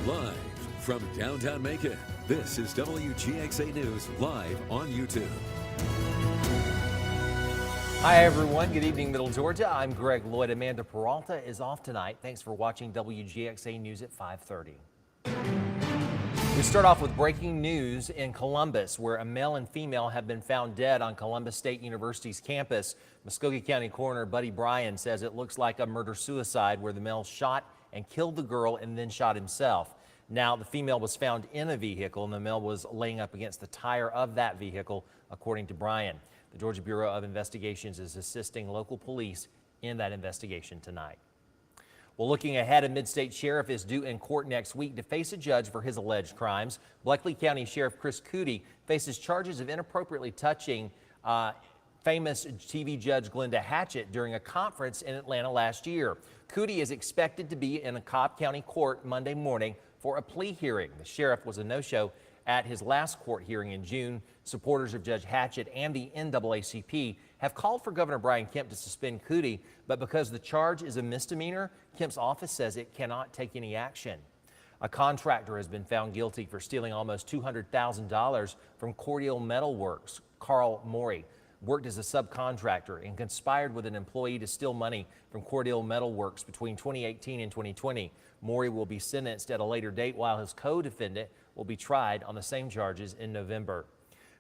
Live from downtown Macon, this is WGXA News live on YouTube. Hi everyone, good evening Middle Georgia. I'm Greg Lloyd. Amanda Peralta is off tonight. Thanks for watching WGXA News at 5:30. We start off with breaking news in Columbus, where a male and female have been found dead on Columbus State University's campus. Muskogee County Coroner Buddy Bryan says it looks like a murder-suicide where the male shot and killed the girl and then shot himself. Now, the female was found in a vehicle and the male was laying up against the tire of that vehicle, according to Bryan. The Georgia Bureau of Investigations is assisting local police in that investigation tonight. Well, looking ahead, a Mid-State sheriff is due in court next week to face a judge for his alleged crimes. Bleckley County Sheriff Chris Cootie faces charges of inappropriately touching famous TV judge Glenda Hatchett during a conference in Atlanta last year. Cootie is expected to be in a Cobb County court Monday morning for a plea hearing. The sheriff was a no-show at his last court hearing in June. Supporters of Judge Hatchett and the NAACP have called for Governor Brian Kemp to suspend Cootie, but because the charge is a misdemeanor, Kemp's office says it cannot take any action. A contractor has been found guilty for stealing almost $200,000 from Cordial Metal Works. Carl Morey worked as a subcontractor and conspired with an employee to steal money from Cordial Metal Works between 2018 and 2020. Morey will be sentenced at a later date, while his co-defendant will be tried on the same charges in November.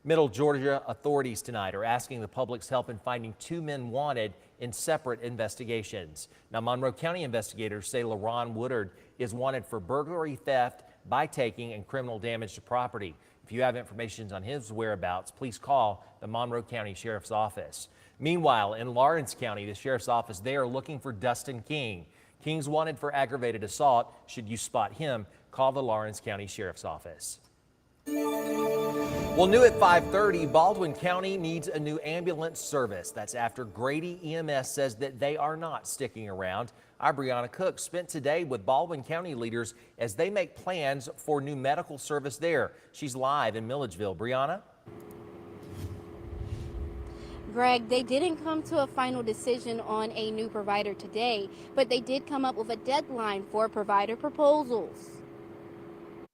Middle Georgia authorities tonight are asking the public's help in finding two men wanted in separate investigations. Now, Monroe County investigators say LaRon Woodard is wanted for burglary, theft, by taking, and criminal damage to property. If you have information on his whereabouts, please call the Monroe County Sheriff's Office. Meanwhile, in Lawrence County, the Sheriff's Office, they are looking for Dustin King. King's wanted for aggravated assault. Should you spot him, call the Lawrence County Sheriff's Office. Well, new at 5:30, Baldwin County needs a new ambulance service. That's after Grady EMS says that they are not sticking around. Our Brianna Cook spent today with Baldwin County leaders as they make plans for new medical service there. She's live in Milledgeville. Brianna? Greg, they didn't come to a final decision on a new provider today, but they did come up with a deadline for provider proposals.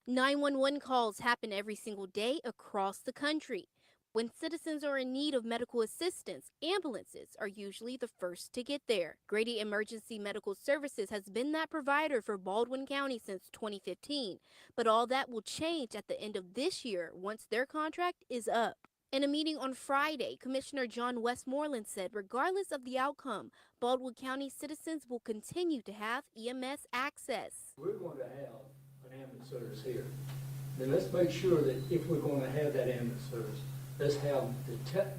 911 calls happen every single day across the country. When citizens are in need of medical assistance, ambulances are usually the first to get there. Grady Emergency Medical Services has been that provider for Baldwin County since 2015, but all that will change at the end of this year once their contract is up. In a meeting on Friday, Commissioner John Westmoreland said regardless of the outcome, Baldwin County citizens will continue to have EMS access. We're going to have an ambulance service here. Then let's make sure that if we're going to have that ambulance service, let's have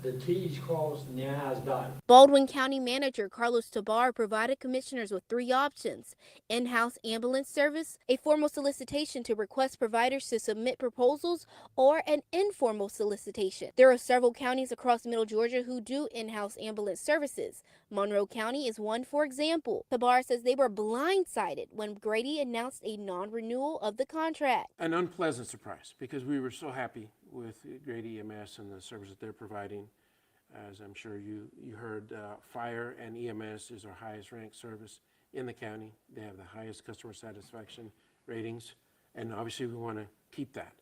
the T's crossed and the I's dotted. Baldwin County Manager Carlos Tabar provided commissioners with three options: in-house ambulance service, a formal solicitation to request providers to submit proposals, or an informal solicitation. There are several counties across Middle Georgia who do in-house ambulance services. Monroe County is one, for example. Tabar says they were blindsided when Grady announced a non-renewal of the contract. An unpleasant surprise, because we were so happy with Grady EMS and the service that they're providing. As I'm sure you heard, fire and EMS is our highest ranked service in the county. They have the highest customer satisfaction ratings, and obviously we want to keep that.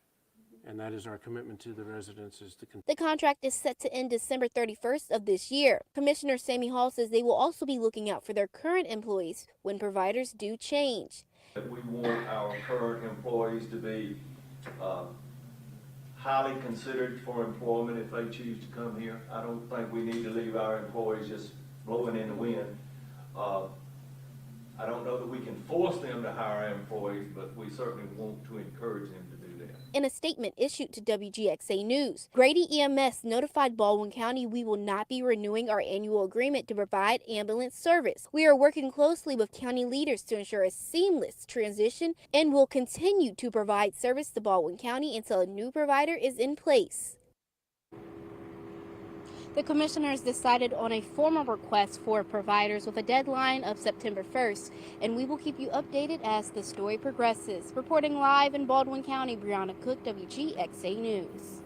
And that is our commitment to the residents. The contract is set to end December 31st of this year. Commissioner Sammy Hall says they will also be looking out for their current employees when providers do change. We want our current employees to be highly considered for employment if they choose to come here. I don't think we need to leave our employees just blowing in the wind. I don't know that we can force them to hire our employees, but we certainly want to encourage them to do that. In a statement issued to WGXA News, Grady EMS notified Baldwin County we will not be renewing our annual agreement to provide ambulance service. We are working closely with county leaders to ensure a seamless transition and will continue to provide service to Baldwin County until a new provider is in place. The commissioners decided on a formal request for providers with a deadline of September 1st, and we will keep you updated as the story progresses. Reporting live in Baldwin County, Brianna Cook, WGXA News.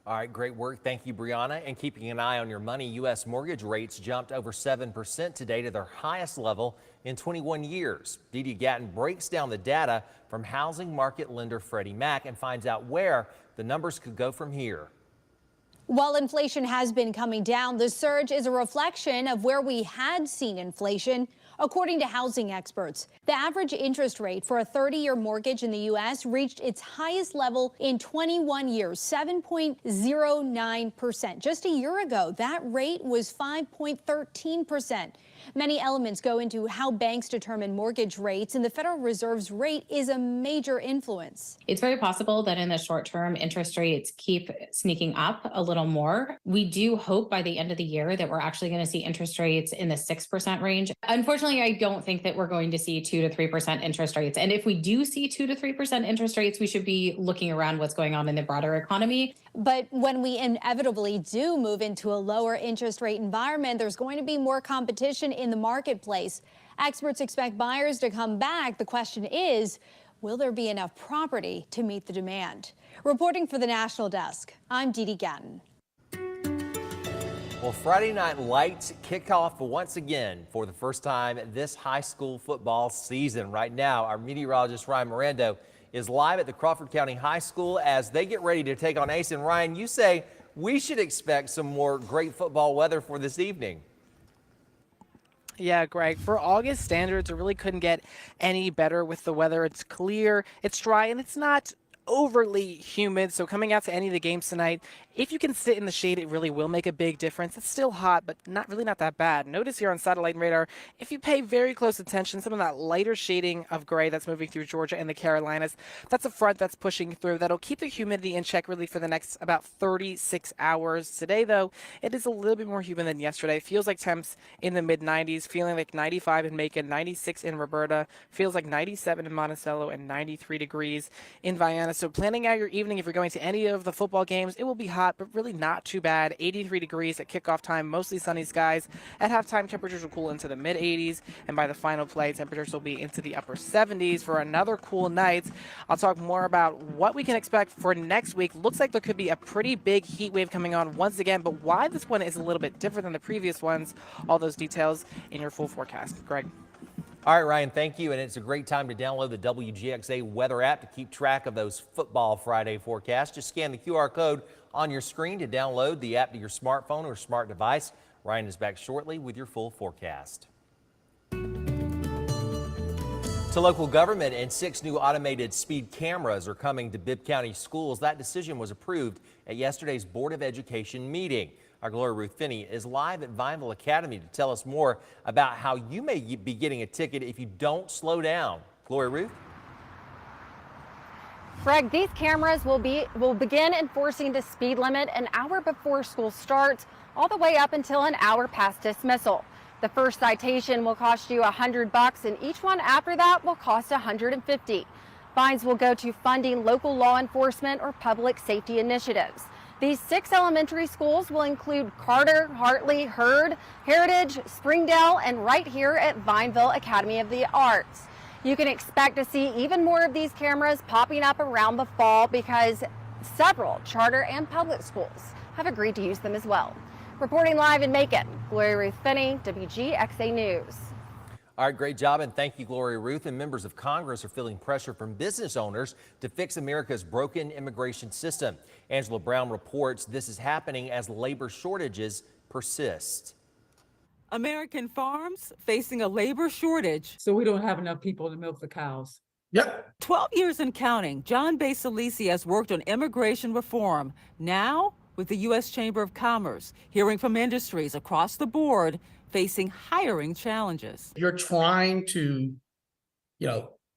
All right, great work. Thank you, Brianna. And keeping an eye on your money, U.S. mortgage rates jumped over 7% today to their highest level in 21 years. Dee Gatton breaks down the data from housing market lender Freddie Mac and finds out where the numbers could go from here. While inflation has been coming down, the surge is a reflection of where we had seen inflation. According to housing experts, the average interest rate for a 30-year mortgage in the U.S. reached its highest level in 21 years, 7.09%. Just a year ago, that rate was 5.13%. Many elements go into how banks determine mortgage rates, and the Federal Reserve's rate is a major influence. It's very possible that in the short term, interest rates keep sneaking up a little more. We do hope by the end of the year that we're actually going to see interest rates in the 6% range. Unfortunately, I don't think that we're going to see 2 to 3% interest rates. And if we do see 2 to 3% interest rates, we should be looking around what's going on in the broader economy. But when we inevitably do move into a lower interest rate environment, there's going to be more competition in the marketplace. Experts expect buyers to come back. The question is, will there be enough property to meet the demand? Reporting for the National Desk, I'm Dee Gatton. Well, Friday night lights kick off once again for the first time this high school football season. Right now, our meteorologist Ryan Mirando is live at the Crawford County High School as they get ready to take on Ace. And Ryan, you say we should expect some more great football weather for this evening. Yeah, Greg, for August standards, it really couldn't get any better with the weather. It's clear, it's dry, and it's not overly humid. So coming out to any of the games tonight, if you can sit in the shade, it really will make a big difference. It's still hot, but not that bad. Notice here on satellite radar, if you pay very close attention, some of that lighter shading of gray that's moving through Georgia and the Carolinas, that's a front that's pushing through. That'll keep the humidity in check really for the next about 36 hours. Today, though, it is a little bit more humid than yesterday. It feels like temps in the mid-90s, feeling like 95 in Macon, 96 in Roberta, feels like 97 in Monticello, and 93 degrees in Vienna. So planning out your evening, if you're going to any of the football games, it will be hot, but really not too bad. 83 degrees at kickoff time, mostly sunny skies. At halftime, temperatures will cool into the mid-80s, and by the final play, temperatures will be into the upper 70s for another cool night. I'll talk more about what we can expect for next week. Looks like there could be a pretty big heat wave coming on once again, but why this one is a little bit different than the previous ones, all those details in your full forecast. Greg. All right, Ryan, thank you. And it's a great time to download the WGXA weather app to keep track of those Football Friday forecasts. Just scan the QR code on your screen to download the app to your smartphone or smart device. Ryan is back shortly with your full forecast. To local government, and 6 new automated speed cameras are coming to Bibb County schools. That decision was approved at yesterday's Board of Education meeting. Our Gloria Ruth Finney is live at Vineville Academy to tell us more about how you may be getting a ticket if you don't slow down. Gloria Ruth? Greg, these cameras will begin enforcing the speed limit an hour before school starts, all the way up until an hour past dismissal. The first citation will cost you $100, and each one after that will cost $150. Fines will go to funding local law enforcement or public safety initiatives. These 6 elementary schools will include Carter, Hartley, Hurd, Heritage, Springdale, and right here at Vineville Academy of the Arts. You can expect to see even more of these cameras popping up around the fall because several charter and public schools have agreed to use them as well. Reporting live in Macon, Gloria Ruth Finney, WGXA News. All right, great job, and thank you, Gloria Ruth. And members of Congress are feeling pressure from business owners to fix America's broken immigration system. Angela Brown reports this is happening as labor shortages persist. American farms facing a labor shortage. So we don't have enough people to milk the cows. Yep. 12 years and counting, John Basilisi has worked on immigration reform. Now, with the U.S. Chamber of Commerce, hearing from industries across the board facing hiring challenges. You're trying to,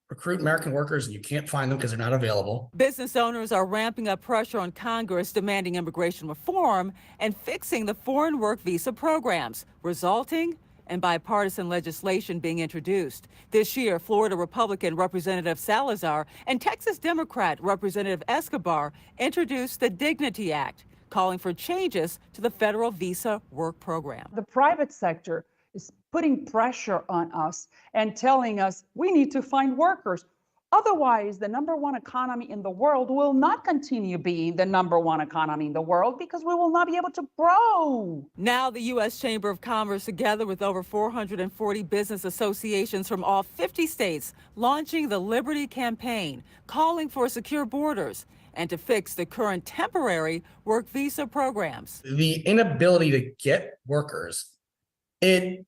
recruit American workers and you can't find them because they're not available. Business owners are ramping up pressure on Congress demanding immigration reform and fixing the foreign work visa programs, resulting in bipartisan legislation being introduced. This year, Florida Republican Representative Salazar and Texas Democrat Representative Escobar introduced the Dignity Act, calling for changes to the federal visa work program. The private sector is putting pressure on us and telling us we need to find workers. Otherwise, the #1 economy in the world will not continue being the #1 economy in the world because we will not be able to grow. Now the U.S. Chamber of Commerce, together with over 440 business associations from all 50 states, launching the Liberty Campaign, calling for secure borders and to fix the current temporary work visa programs. The inability to get workers, it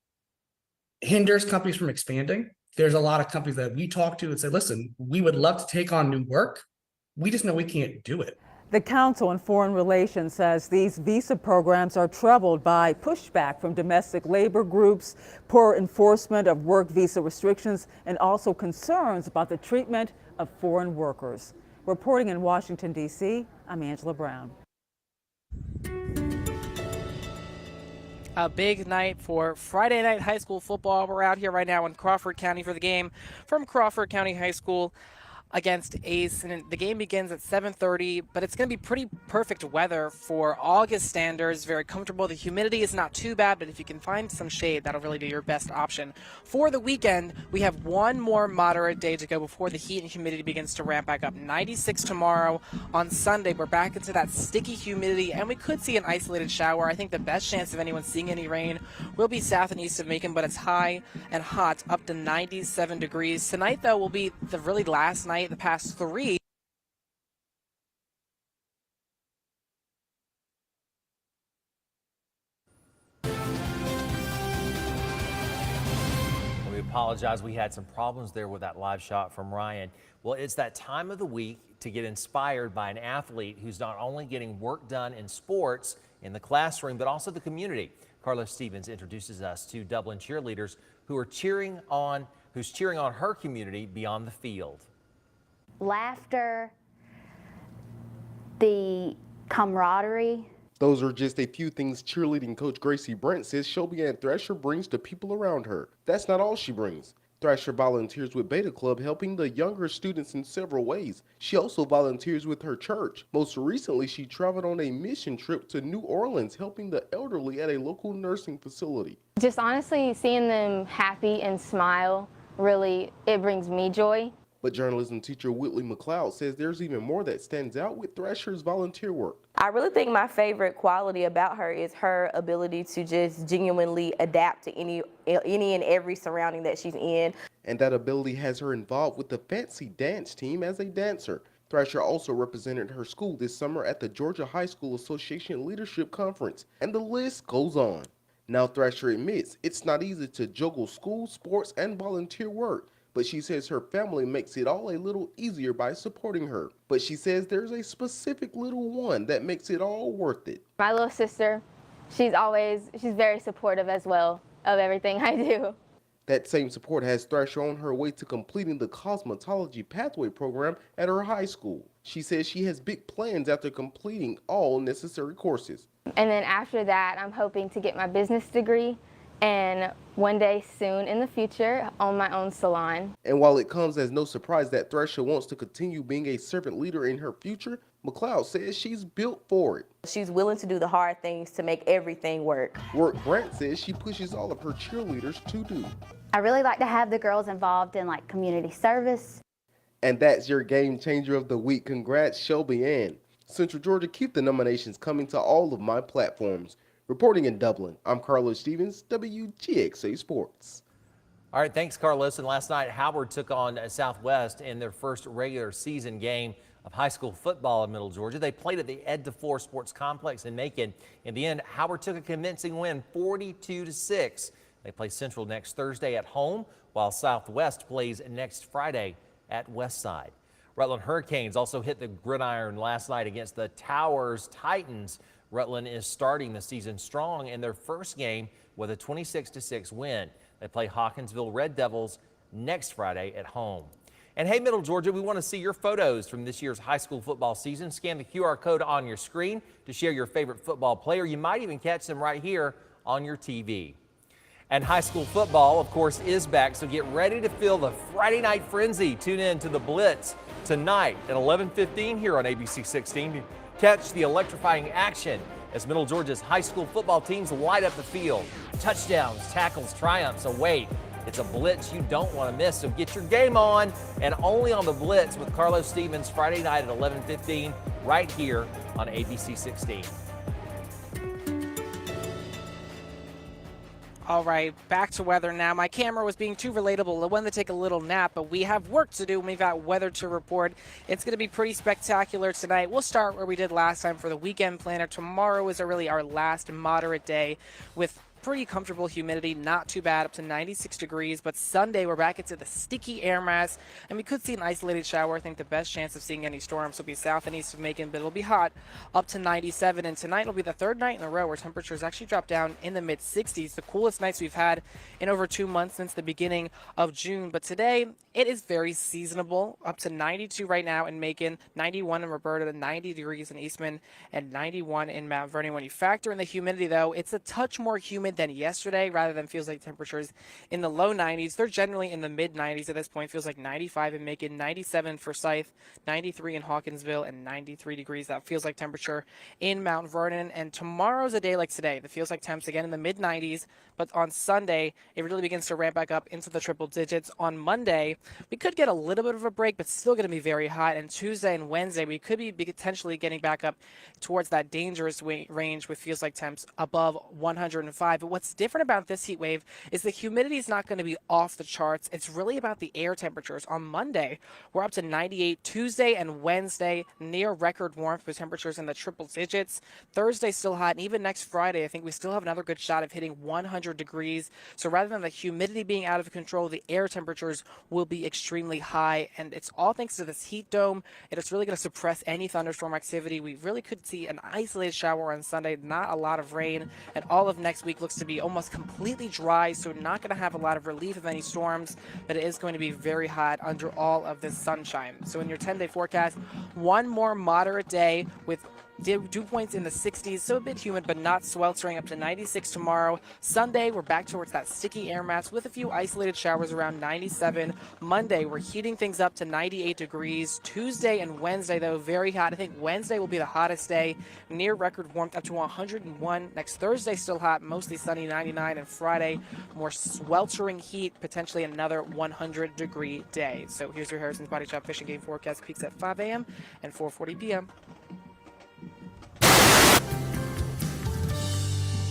hinders companies from expanding. There's a lot of companies that we talk to and say, listen, we would love to take on new work. We just know we can't do it. The Council on Foreign Relations says these visa programs are troubled by pushback from domestic labor groups, poor enforcement of work visa restrictions, and also concerns about the treatment of foreign workers. Reporting in Washington, D.C., I'm Angela Brown. A big night for Friday night high school football. We're out here right now in Crawford County for the game from Crawford County High School against Ace, and the game begins at 7:30, but it's going to be pretty perfect weather for August standards. Very comfortable. The humidity is not too bad, but if you can find some shade, that'll really be your best option. For the weekend, we have one more moderate day to go before the heat and humidity begins to ramp back up. 96 tomorrow. On Sunday, we're back into that sticky humidity, and we could see an isolated shower. I think the best chance of anyone seeing any rain will be south and east of Macon, but it's high and hot, up to 97 degrees. Tonight, though, will be the really last night, the past 3. We apologize. We had some problems there with that live shot from Ryan. Well, it's that time of the week to get inspired by an athlete who's not only getting work done in sports, in the classroom, but also the community. Carlos Stevens introduces us to Dublin cheerleaders who's cheering on her community beyond the field. Laughter, the camaraderie. Those are just a few things cheerleading coach Gracie Brent says Shelby Ann Thrasher brings to people around her. That's not all she brings. Thrasher volunteers with Beta Club, helping the younger students in several ways. She also volunteers with her church. Most recently, she traveled on a mission trip to New Orleans, helping the elderly at a local nursing facility. Just honestly seeing them happy and smile, really, it brings me joy. But journalism teacher Whitley McLeod says there's even more that stands out with Thrasher's volunteer work. I really think my favorite quality about her is her ability to just genuinely adapt to any and every surrounding that she's in. And that ability has her involved with the fancy dance team as a dancer. Thrasher also represented her school this summer at the Georgia High School Association Leadership Conference, and the list goes on. Now Thrasher admits it's not easy to juggle school, sports, and volunteer work, but she says her family makes it all a little easier by supporting her. But she says there's a specific little one that makes it all worth it. My little sister, she's very supportive as well of everything I do. That same support has Thrasher on her way to completing the cosmetology pathway program at her high school. She says she has big plans after completing all necessary courses. And then after that, I'm hoping to get my business degree and one day soon in the future, own my own salon. And while it comes as no surprise that Thrasher wants to continue being a servant leader in her future, McLeod says she's built for it. She's willing to do the hard things to make everything work. Brant says she pushes all of her cheerleaders to do. I really like to have the girls involved in like community service. And that's your game changer of the week. Congrats, Shelby Ann. Central Georgia, keep the nominations coming to all of my platforms. Reporting in Dublin, I'm Carlos Stevens, WGXA Sports. All right, thanks, Carlos. And last night, Howard took on Southwest in their first regular season game of high school football in Middle Georgia. They played at the Ed DeFleur Sports Complex in Macon. In the end, Howard took a convincing win, 42-6. They play Central next Thursday at home, while Southwest plays next Friday at Westside. Rutland Hurricanes also hit the gridiron last night against the Towers Titans. Rutland is starting the season strong in their first game with a 26-6 win. They play Hawkinsville Red Devils next Friday at home. And hey, Middle Georgia, we want to see your photos from this year's high school football season. Scan the QR code on your screen to share your favorite football player. You might even catch them right here on your TV. And high school football, of course, is back, so get ready to feel the Friday night frenzy. Tune in to the Blitz tonight at 11:15 here on ABC 16 to catch the electrifying action as Middle Georgia's high school football teams light up the field. Touchdowns, tackles, triumphs await It's a blitz you don't want to miss, so get your game on and only on the Blitz with Carlos Stevens Friday night at 11:15 right here on ABC 16. All right, back to weather now. My camera was being too relatable. I wanted to take a little nap, but we have work to do and we've got weather to report. It's going to be pretty spectacular tonight. We'll start where we did last time for the weekend planner. Tomorrow is really our last moderate day with pretty comfortable humidity, not too bad, up to 96 degrees. But Sunday, we're back into the sticky air mass, and we could see an isolated shower. I think the best chance of seeing any storms will be south and east of Macon, but it'll be hot, up to 97. And tonight will be the third night in a row where temperatures actually drop down in the mid-60s, the coolest nights we've had in over 2 months since the beginning of June. But today, it is very seasonable, up to 92 right now in Macon, 91 in Roberta, 90 degrees in Eastman, and 91 in Mount Vernon. When you factor in the humidity, though, it's a touch more humid than yesterday, rather than feels like temperatures in the low 90s. They're generally in the mid 90s at this point. Feels like 95 in Macon, 97 in Forsyth, 93 in Hawkinsville, and 93 degrees. That feels like temperature in Mount Vernon. And tomorrow's a day like today. That feels like temps again in the mid 90s. But on Sunday, it really begins to ramp back up into the triple digits. On Monday, we could get a little bit of a break, but still going to be very hot. And Tuesday and Wednesday, we could be potentially getting back up towards that dangerous range with feels like temps above 105. But what's different about this heat wave is the humidity is not going to be off the charts. It's really about the air temperatures. On Monday, we're up to 98. Tuesday and Wednesday, near record warmth with temperatures in the triple digits. Thursday, still hot. And even next Friday, I think we still have another good shot of hitting 100 degrees. So rather than the humidity being out of control, the air temperatures will be extremely high. And it's all thanks to this heat dome. It is really going to suppress any thunderstorm activity. We really could see an isolated shower on Sunday, not a lot of rain. And all of next week looks to be almost completely dry. So not going to have a lot of relief of any storms, but it is going to be very hot under all of this sunshine. So in your 10-day forecast, one more moderate day with dew points in the 60s, so a bit humid but not sweltering, up to 96 tomorrow. Sunday, we're back towards that sticky air mass with a few isolated showers around 97. Monday, we're heating things up to 98 degrees. Tuesday and Wednesday, though, very hot. I think Wednesday will be the hottest day, near record warmth, up to 101. Next Thursday, still hot, mostly sunny, 99. And Friday, more sweltering heat, potentially another 100-degree day. So here's your Harrison's Body Shop Fishing Game forecast. Peaks at 5 a.m. and 4:40 p.m.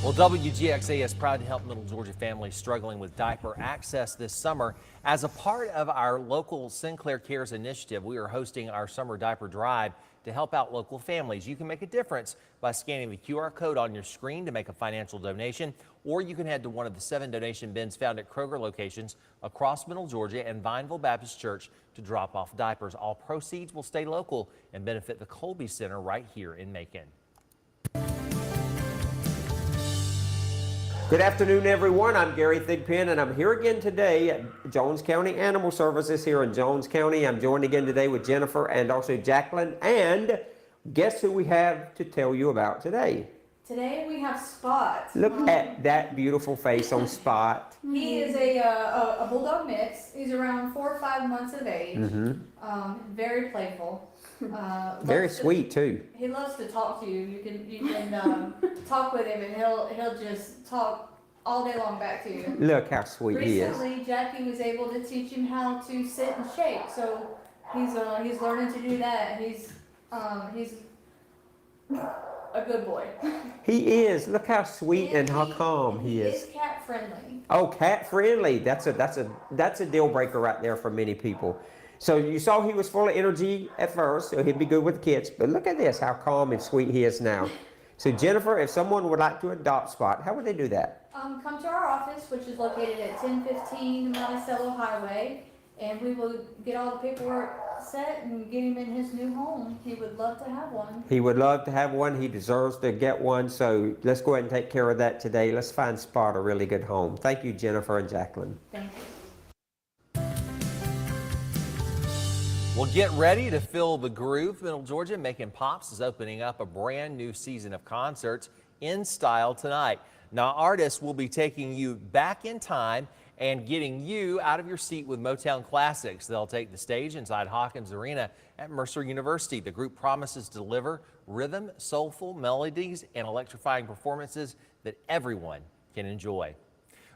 Well, WGXA is proud to help Middle Georgia families struggling with diaper access this summer. As a part of our local Sinclair Cares initiative, we are hosting our summer diaper drive to help out local families. You can make a difference by scanning the QR code on your screen to make a financial donation, or you can head to one of the 7 donation bins found at Kroger locations across Middle Georgia and Vineville Baptist Church to drop off diapers. All proceeds will stay local and benefit the Colby Center right here in Macon. Good afternoon, everyone. I'm Gary Thigpen, and I'm here again today at Jones County Animal Services here in Jones County. I'm joined again today with Jennifer and also Jacqueline. And guess who we have to tell you about today? Today we have Spot. Look at that beautiful face on Spot. He is a bulldog mix. He's around 4 or 5 months of age. Very playful. Very sweet too. He loves to talk to you. You can talk with him, and he'll just talk all day long back to you. Look how sweet he is. Recently, Jackie was able to teach him how to sit and shake, so he's learning to do that. He's a good boy. He is. Look how sweet and how calm he is. He's cat friendly. Oh, cat friendly. That's a deal breaker right there for many people. So you saw he was full of energy at first, so he'd be good with the kids. But look at this, how calm and sweet he is now. So Jennifer, if someone would like to adopt Spot, how would they do that? Come to our office, which is located at 1015 Monticello Highway, and we will get all the paperwork set and get him in his new home. He would love to have one. He would love to have one. He deserves to get one. So let's go ahead and take care of that today. Let's find Spot a really good home. Thank you, Jennifer and Jacqueline. Thank you. Well, get ready to feel the groove. Middle Georgia Making Pops is opening up a brand new season of concerts in style tonight. Now, artists will be taking you back in time and getting you out of your seat with Motown classics. They'll take the stage inside Hawkins Arena at Mercer University. The group promises to deliver rhythm, soulful melodies, and electrifying performances that everyone can enjoy.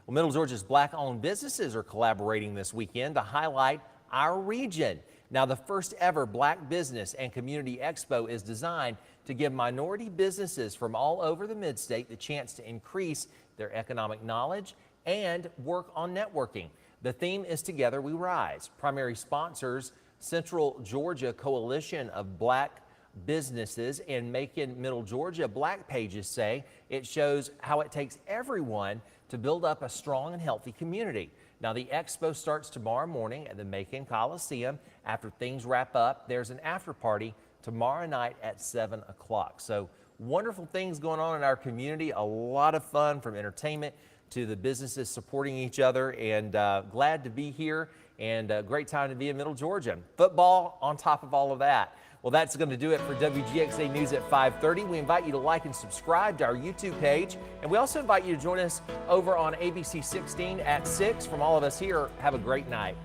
Well, Middle Georgia's Black-owned businesses are collaborating this weekend to highlight our region. Now, the first ever Black Business and Community Expo is designed to give minority businesses from all over the Mid-State the chance to increase their economic knowledge and work on networking. The theme is Together We Rise. Primary sponsors, Central Georgia Coalition of Black Businesses and Macon Middle Georgia Black Pages, say it shows how it takes everyone to build up a strong and healthy community. Now, the expo starts tomorrow morning at the Macon Coliseum. After things wrap up, there's an after party tomorrow night at 7 o'clock. So wonderful things going on in our community. A lot of fun, from entertainment to the businesses supporting each other, and glad to be here, and a great time to be in Middle Georgia. Football on top of all of that. Well, that's going to do it for WGXA News at 5:30. We invite you to like and subscribe to our YouTube page, and we also invite you to join us over on ABC 16 at 6. From all of us here, have a great night.